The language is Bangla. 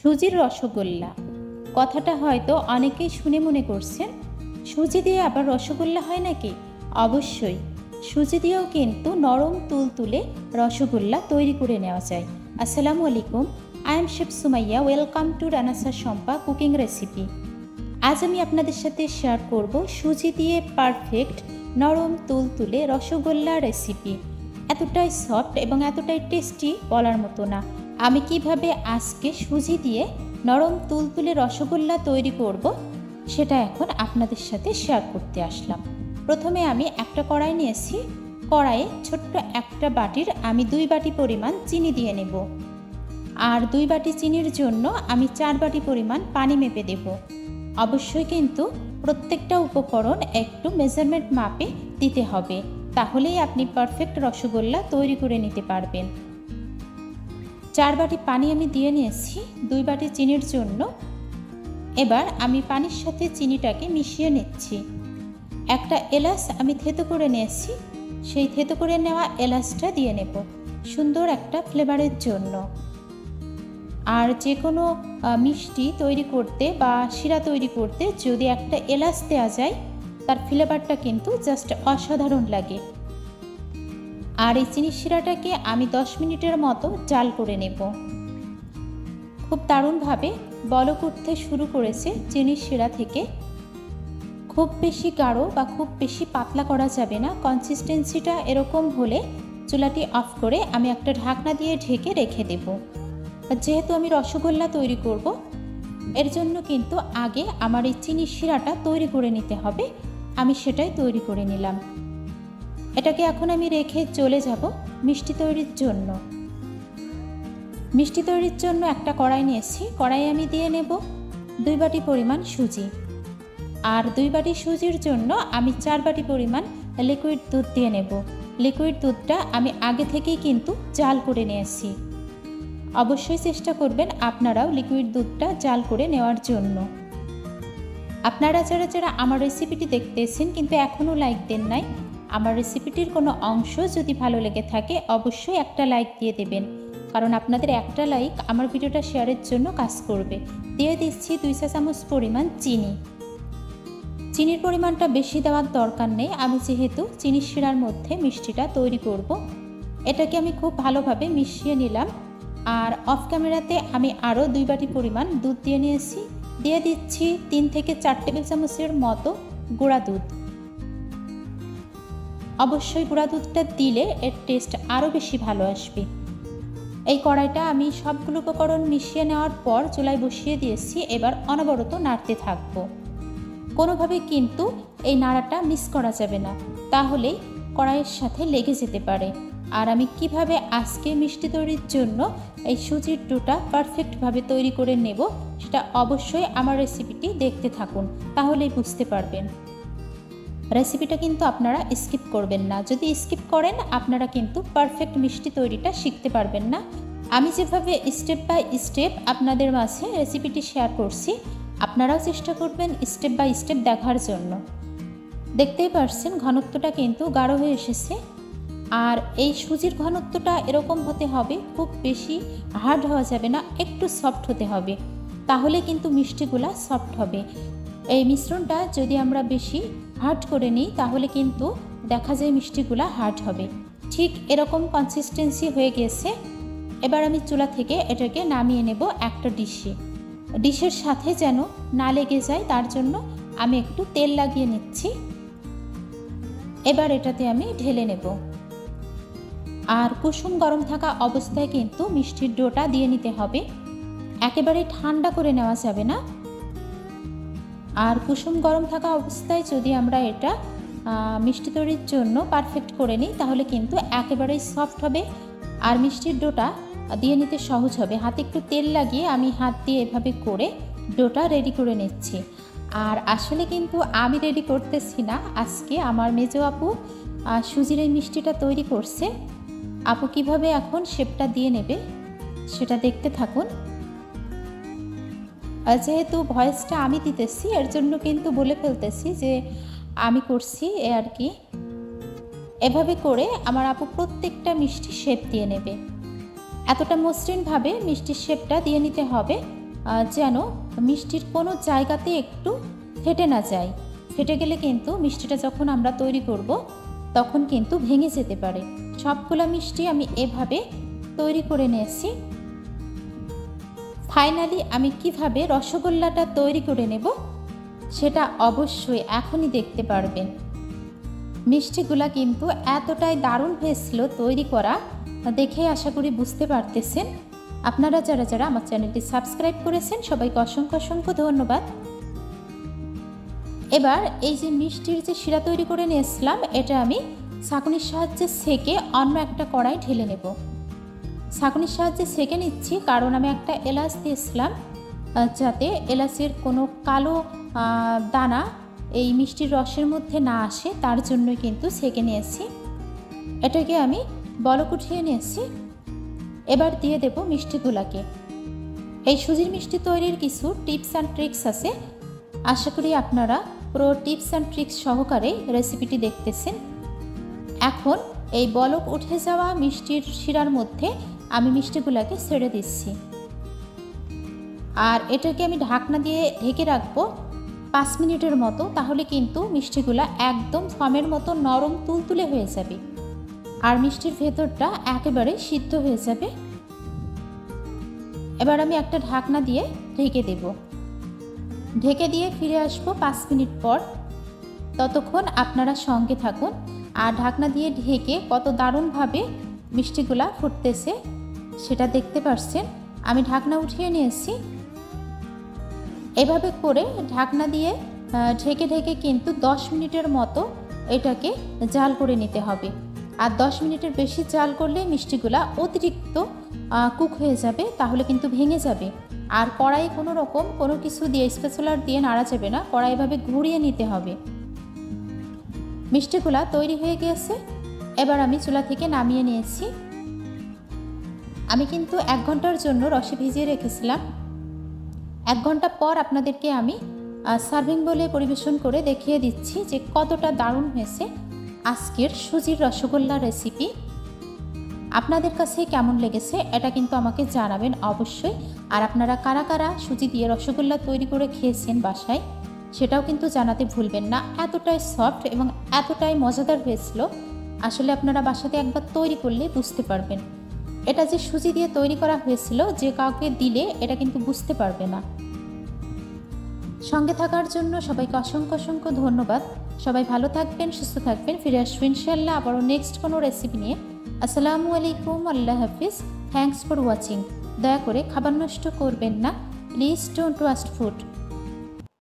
সুজির রসগোল্লা কথাটা হয়তো অনেকেই শুনে মনে করছেন সুজি দিয়ে আবার রসগোল্লা হয় নাকি। অবশ্যই সুজি দিয়েও কিন্তু নরম তুলতুলে রসগোল্লা তৈরি করে নেওয়া যায়। আসসালামু আলাইকুম, I am chef Sumaiya. Welcome to রানাসা শম্পা কুকিং রেসিপি। আজ আমি আপনাদের সাথে শেয়ার করব সুজি দিয়ে পারফেক্ট নরম তুলতুলে রসগোল্লা রেসিপি। এতটাই সফট এবং এতটাই টেস্টি বলার মতো না। আমি কিভাবে আজকে সুজি দিয়ে নরম তুলতুলে রসগোল্লা তৈরি করব সেটা এখন আপনাদের সাথে শেয়ার করতে আসলাম। প্রথমে আমি একটা কড়াই নিয়েছি। কড়াইয়ে ছোট্ট একটা বাটির আমি 2 বাটি পরিমাণ চিনি দিয়ে নেব। আর 2 বাটি চিনির জন্য আমি 4 বাটি পরিমাণ পানি মেপে দেব। অবশ্যই কিন্তু প্রত্যেকটা উপকরণ একটু মেজারমেন্ট মাপে দিতে হবে, তাহলেই আপনি পারফেক্ট রসগোল্লা তৈরি করে নিতে পারবেন। 4 বাটি পানি আমি দিয়ে নিয়েছি 2 বাটি চিনির জন্য। এবার আমি পানির সাথে চিনিটাকে মিশিয়ে নিচ্ছি। একটা এলাচ আমি থেতো করে নিয়েছি, সেই থেতো করে নেওয়া এলাচটা দিয়ে নেব সুন্দর একটা ফ্লেভারের জন্য। আর যে কোনো মিষ্টি তৈরি করতে বা শিরা তৈরি করতে যদি একটা এলাচ দেওয়া যায় তার ফ্লেভারটা কিন্তু জাস্ট অসাধারণ লাগে। আর এই চিনি শিরাটাকে আমি 10 মিনিটের মতো জাল করে নেব। খুব দারুণভাবে বলক উঠতে শুরু করেছে চিনি শিরা থেকে। খুব বেশি গাঢ় বা খুব বেশি পাতলা করা যাবে না। কনসিস্টেন্সিটা এরকম হলে চুলাটি অফ করে আমি একটা ঢাকনা দিয়ে ঢেকে রেখে দেব। যেহেতু আমি রসগোল্লা তৈরি করব, এর জন্য কিন্তু আগে আমার এই চিনি শিরাটা তৈরি করে নিতে হবে। আমি সেটাই তৈরি করে নিলাম। এটাকে এখন আমি রেখে চলে যাব মিষ্টি তৈরির জন্য। মিষ্টি তৈরির জন্য একটা কড়াই নিয়েছি। কড়াইয়ে আমি দিয়ে নেব 2 বাটি পরিমাণ সুজি। আর 2 বাটি সুজির জন্য আমি 4 বাটি পরিমাণ লিকুইড দুধ দিয়ে নেব। লিকুইড দুধটা আমি আগে থেকেই কিন্তু জাল করে নিয়েছি। অবশ্যই চেষ্টা করবেন আপনারাও লিকুইড দুধটা জাল করে নেওয়ার জন্য। আপনারা যারা আমার রেসিপিটি দেখতেছেন কিন্তু এখনও লাইক দেন নাই, আমার রেসিপিটির কোনো অংশ যদি ভালো লেগে থাকে অবশ্যই একটা লাইক দিয়ে দেবেন, কারণ আপনাদের একটা লাইক আমার ভিডিওটা শেয়ারের জন্য কাজ করবে। দিয়ে দিচ্ছি 2 চা চামচ পরিমাণ চিনি। চিনির পরিমাণটা বেশি দেওয়ার দরকার নেই, আমি যেহেতু চিনি শিরার মধ্যে মিষ্টিটা তৈরি করব। এটাকে আমি খুব ভালোভাবে মিশিয়ে নিলাম। আর অফ ক্যামেরাতে আমি আরও 2 বাটি পরিমাণ দুধ দিয়ে নিয়েছি। দিয়ে দিচ্ছি 3 থেকে 4 টেবিল চামচের মতো গুঁড়া দুধ। অবশ্যই গুঁড়া দুধটা দিলে এর টেস্ট আরও বেশি ভালো আসবে। এই কড়াইটা আমি সবগুলো উপকরণ মিশিয়ে নেওয়ার পর চুলায় বসিয়ে দিয়েছি। এবার অনবরত নাড়তে থাকবো। কোনোভাবে কিন্তু এই নাড়াটা মিস করা যাবে না, তাহলেই কড়াইয়ের সাথে লেগে যেতে পারে। আর আমি কিভাবে আজকে মিষ্টি তৈরির জন্য এই সুজির ডোটা পারফেক্টভাবে তৈরি করে নেব সেটা অবশ্যই আমার রেসিপিটি দেখতে থাকুন, তাহলেই বুঝতে পারবেন। রেসিপিটা কিন্তু আপনারা স্কিপ করবেন না। যদি স্কিপ করেন আপনারা কিন্তু পারফেক্ট মিষ্টি তৈরিটা শিখতে পারবেন না। আমি যেভাবে স্টেপ বাই স্টেপ আপনাদের মাঝে রেসিপিটি শেয়ার করছি, আপনারাও চেষ্টা করবেন স্টেপ বাই স্টেপ দেখার জন্য। দেখতেই পারছেন ঘনত্বটা কিন্তু গাঢ় হয়ে এসেছে। আর এই সুজির ঘনত্বটা এরকম হতে হবে, খুব বেশি হার্ড হওয়া যাবে না, একটু সফট হতে হবে, তাহলে কিন্তু মিষ্টিগুলা সফট হবে। এই মিশ্রণটা যদি আমরা বেশি হার্ড করে নিই তাহলে কিন্তু দেখা যায় মিষ্টিগুলা হার্ড হবে। ঠিক এরকম কনসিস্টেন্সি হয়ে গেছে। এবার আমি চুলা থেকে এটাকে নামিয়ে নেব একটা ডিশে। ডিশের সাথে যেন না লেগে যায় তার জন্য আমি একটু তেল লাগিয়ে নিচ্ছি। এবার এটাতে আমি ঢেলে নেব। আর কুসুম গরম থাকা অবস্থায় কিন্তু মিষ্টির ডোটা দিয়ে নিতে হবে, একেবারে ঠান্ডা করে নেওয়া যাবে না। আর কুসুম গরম থাকা অবস্থায় যদি আমরা এটা মিষ্টি তৈরির জন্য পারফেক্ট করে নিই তাহলে কিন্তু একেবারেই সফট হবে আর মিষ্টির ডোটা দিয়ে নিতে সহজ হবে। হাতে একটু তেল লাগিয়ে আমি হাত দিয়ে এভাবে করে ডোটা রেডি করে নিচ্ছি। আর আসলে কিন্তু আমি রেডি করতেছি না, আজকে আমার মেজো আপু সুজির এই মিষ্টিটা তৈরি করছে। আপু কিভাবে এখন শেপটা দিয়ে নেবে সেটা দেখতে থাকুন। যেহেতু ভয়েসটা আমি দিতেছি এর জন্য কিন্তু বলে ফেলতেছি যে আমি করছি আর কি। এভাবে করে আমার আপু প্রত্যেকটা মিষ্টি শেপ দিয়ে নেবে। এতটা মসৃণভাবে মিষ্টির শেপটা দিয়ে নিতে হবে যেন মিষ্টির কোনো জায়গাতে একটু ফেটে না যায়। ফেটে গেলে কিন্তু মিষ্টিটা যখন আমরা তৈরি করব তখন কিন্তু ভেঙে যেতে পারে। সবগুলো মিষ্টি আমি এভাবে তৈরি করে নিয়েছি। ফাইনালি আমি কিভাবে রসগোল্লাটা তৈরি করে নেব সেটা অবশ্যই এখনই দেখতে পারবেন। মিষ্টিগুলা কিন্তু এতটাই দারুণ হয়েছিল তৈরি করা, দেখে আশা করি বুঝতে পারতেছেন। আপনারা যারা যারা আমার চ্যানেলটি সাবস্ক্রাইব করেছেন সবাইকে অসংখ্য অসংখ্য ধন্যবাদ। এবার এই যে মিষ্টির যে শিরা তৈরি করে নিয়েছিলাম এটা আমি ছাঁকনির সাহায্যে সেঁকে অন্য একটা কড়াই ঢেলে নেব। ছাঁকনির সাহায্যে সেঁকে নিচ্ছি কারণ আমি একটা এলাচ দিয়েছিলাম, যাতে এলাচের কোনো কালো দানা এই মিষ্টির রসের মধ্যে না আসে, তার জন্যই কিন্তু সেঁকে নিয়েছি। এটাকে আমি বলক উঠিয়ে নিয়েছি। এবার দিয়ে দেব মিষ্টিগুলাকে। এই সুজির মিষ্টি তৈরির কিছু টিপস অ্যান্ড ট্রিক্স আছে, আশা করি আপনারা পুরো টিপস অ্যান্ড ট্রিক্স সহকারে রেসিপিটি দেখতেছেন। এখন এই বলক উঠে যাওয়া মিষ্টির শিরার মধ্যে আমি মিষ্টিগুলাকে ছেড়ে দিচ্ছি, আর এটাকে আমি ঢাকনা দিয়ে ঢেকে রাখবো 5 মিনিটের মতো। তাহলে কিন্তু মিষ্টিগুলা একদম ফমের মতো নরম তুলতুলে হয়ে যাবে, আর মিষ্টির ভেতরটা একেবারে সিদ্ধ হয়ে যাবে। এবার আমি একটা ঢাকনা দিয়ে ঢেকে দেব। ঢেকে দিয়ে ফিরে আসবো 5 মিনিট পর। ততক্ষণ আপনারা সঙ্গে থাকুন। আর ঢাকনা দিয়ে ঢেকে কত দারুণভাবে মিষ্টিগুলা ফুটতেছে সেটা দেখতে পাচ্ছেন। আমি ঢাকনা উঠিয়ে নিয়েছি। এভাবে করে ঢাকনা দিয়ে ঢেকে ঢেকে কিন্তু 10 মিনিটের মতো এটাকে জাল করে নিতে হবে। আর 10 মিনিটের বেশি জাল করলে মিষ্টিগুলা অতিরিক্ত কুক হয়ে যাবে, তাহলে কিন্তু ভেঙে যাবে। আর কড়াই কোনো রকম কোনো কিছু দিয়ে স্প্যাচুলার দিয়ে নাড়া যাবে না, কড়াই এভাবে ঘুরিয়ে নিতে হবে। মিষ্টিগুলা তৈরি হয়ে গিয়েছে। এবার আমি চুলা থেকে নামিয়ে নিয়েছি। আমি কিন্তু 1 ঘন্টার জন্য রসে ভিজিয়ে রেখেছিলাম। 1 ঘন্টা পর আপনাদেরকে আমি সার্ভিং বলে পরিবেশন করে দেখিয়ে দিচ্ছি যে কতটা দারুণ হয়েছে আজকের সুজির রসগোল্লা রেসিপি। আপনাদের কাছে কেমন লেগেছে এটা কিন্তু আমাকে জানাবেন অবশ্যই। আর আপনারা কারা কারা সুজি দিয়ে রসগোল্লা তৈরি করে খেয়েছেন বাসায় সেটাও কিন্তু জানাতে ভুলবেন না। এতটাই সফট এবং এতটাই মজাদার হয়েছিল, আসলে আপনারা বাসাতে একবার তৈরি করলে বুঝতে পারবেন। এটা যে সুজি দিয়ে তৈরি করা হয়েছিল, যে কাউকে দিলে এটা কিন্তু বুঝতে পারবে না। সঙ্গে থাকার জন্য সবাইকে অসংখ্য অসংখ্য ধন্যবাদ। সবাই ভালো থাকবেন, সুস্থ থাকবেন। ফিরে আসবো ইনশাআল্লাহ আবারও নেক্সট কোনো রেসিপি নিয়ে। আসসালামু আলাইকুম, আল্লাহ হাফিজ। Thanks for watching. দয়া করে খাবার নষ্ট করবেন না, প্লিজ ডোন্ট ওয়েস্ট ফুড।